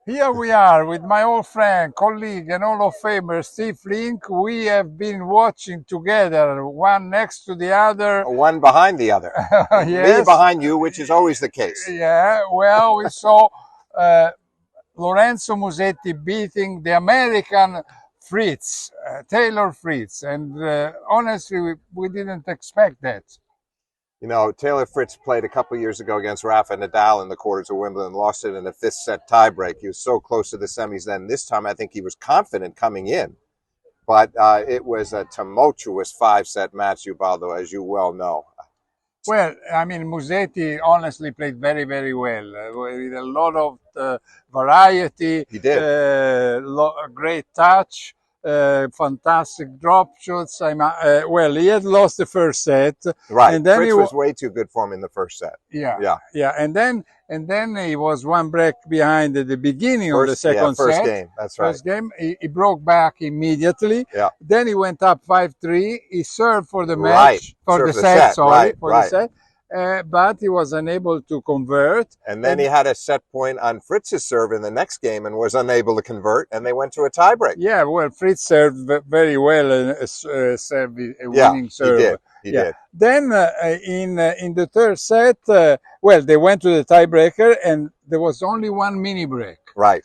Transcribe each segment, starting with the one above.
Here we are with my old friend, colleague, and Hall of Famer Steve Flink. We have been watching together, one next to the other. One behind the other. Me Yes. behind you, which is always the case. Yeah, well, we saw Lorenzo Musetti beating the American Fritz, Taylor Fritz, and honestly, we didn't expect that. You know, Taylor Fritz played a couple years ago against Rafa Nadal in the quarters of Wimbledon, lost it in a fifth set tiebreak. He was so close to the semis then. This time, I think he was confident coming in. But it was a tumultuous five-set match, Ubaldo, as you well know. Well, I mean, Musetti honestly played very, very well with a lot of variety. He did. Great touch, fantastic drop shots. Well, he had lost the first set, Right. and then Fritz was way too good for him in the first set. Yeah, and then he was one break behind at the beginning of the second first set. game. That's right. First game, he broke back immediately. Yeah. Then he went up 5-3. He served for the match, for the set. The set. But he was unable to convert. And then he had a set point on Fritz's serve in the next game and was unable to convert, and they went to a tiebreak. Yeah, well, Fritz served very well and served a winning serve. He did. Then in the third set, well, they went to the tiebreaker, and there was only one mini break. Right.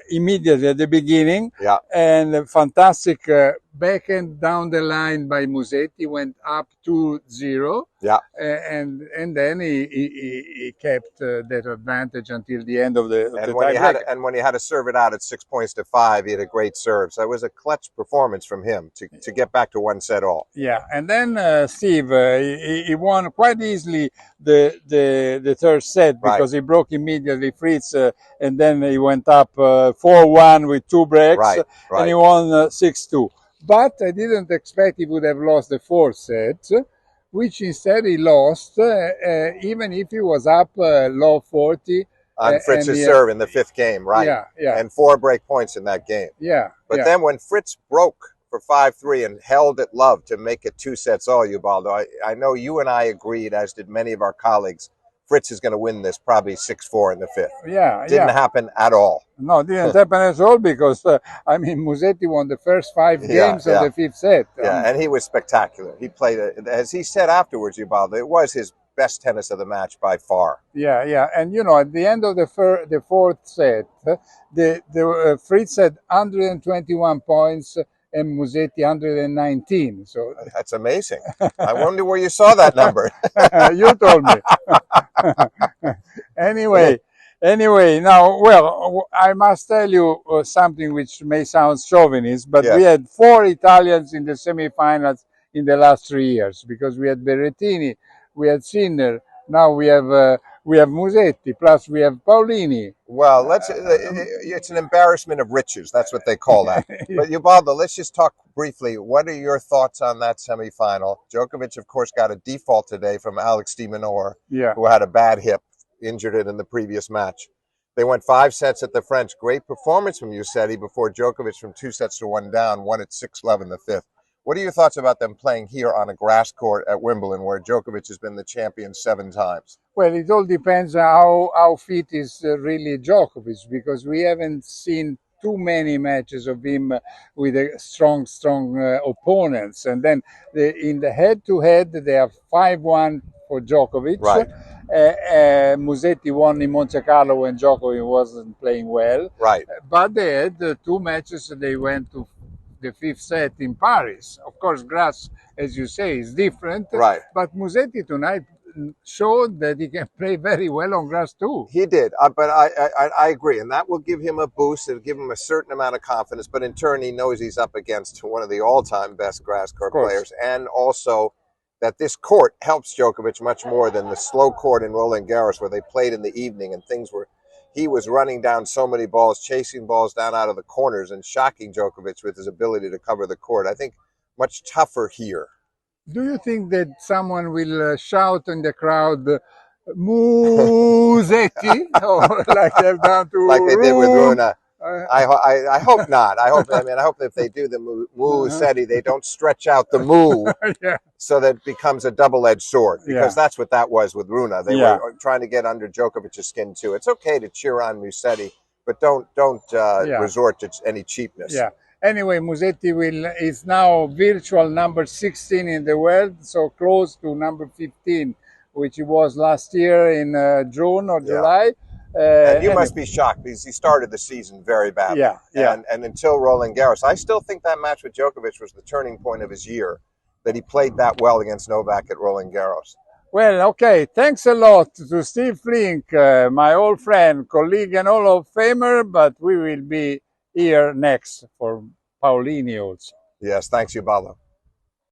Immediately at the beginning. Yeah. And a fantastic backhand down the line by Musetti went up 2-0. Yeah. And then he kept that advantage until the end of the tiebreaker. And when he had to serve it out at 6-5, he had a great serve. So it was a clutch performance from him to get back to one set all. Yeah. And then Steve, he won quite easily the third set because he broke immediately Fritz, and then he went up 4-1 with two breaks, and he won 6-2. But I didn't expect he would have lost the fourth set, which instead he lost, even if he was up low 40. On Fritz's serve in the fifth game, Yeah. And 4 break points in that game. Yeah. But then when Fritz broke for 5-3 and held at love to make it 2 sets all, Ubaldo, I know you and I agreed, as did many of our colleagues, Fritz is going to win this probably 6-4 in the fifth. Yeah. Didn't happen at all. No, it didn't happen at all because, Musetti won the first 5 games of the fifth set. And he was spectacular. He played, as he said afterwards, Ubaldo, it was his best tennis of the match by far. Yeah. And, at the end of the fourth set, the Fritz had 121 points and Musetti 119. So that's amazing. I wonder where you saw that number. You told me. Anyway, now, well, I must tell you something which may sound chauvinist, but we had 4 Italians in the semifinals in the last 3 years because we had Berrettini, we had Sinner, now we have Musetti, plus we have Paolini. Well, it's an embarrassment of riches. That's what they call that. But Ubaldo, let's just talk briefly. What are your thoughts on that semifinal? Djokovic, of course, got a default today from Alex de Minaur, who had a bad hip, injured it in the previous match. They went 5 sets at the French. Great performance from Musetti before Djokovic from 2 sets to 1 down, won at 6-love in the fifth. What are your thoughts about them playing here on a grass court at Wimbledon, where Djokovic has been the champion 7 times? Well, it all depends on how fit is really Djokovic, because we haven't seen too many matches of him with a strong opponents. And then in the head-to-head, they have 5-1 for Djokovic. Right. Musetti won in Monte Carlo when Djokovic wasn't playing well. Right. But they had 2 matches. They went to the fifth set in Paris. Of course, grass, as you say, is different. Right. But Musetti tonight showed that he can play very well on grass too. He did, but I agree, and that will give him a boost. It'll give him a certain amount of confidence, but in turn, he knows he's up against one of the all-time best grass court players, and also that this court helps Djokovic much more than the slow court in Roland Garros, where they played in the evening and he was running down so many balls, chasing balls down out of the corners and shocking Djokovic with his ability to cover the court. I think much tougher here. Do you think that someone will shout in the crowd, Musetti, or like they've done to like they did with Runa? I hope not. I hope if they do the Musetti, they don't stretch out the mu so that it becomes a double-edged sword, because that's what that was with Runa. They were trying to get under Djokovic's skin too. It's okay to cheer on Musetti, but don't resort to any cheapness. Yeah. Anyway, Musetti is now virtual number 16 in the world, so close to number 15, which he was last year in June or July. And you must be shocked because he started the season very badly. Yeah. And until Roland Garros, I still think that match with Djokovic was the turning point of his year, that he played that well against Novak at Roland Garros. Well, okay. Thanks a lot to Steve Flink, my old friend, colleague and Hall of Famer, but we will be here next for Paolini also. Yes, thanks, Ubaldo.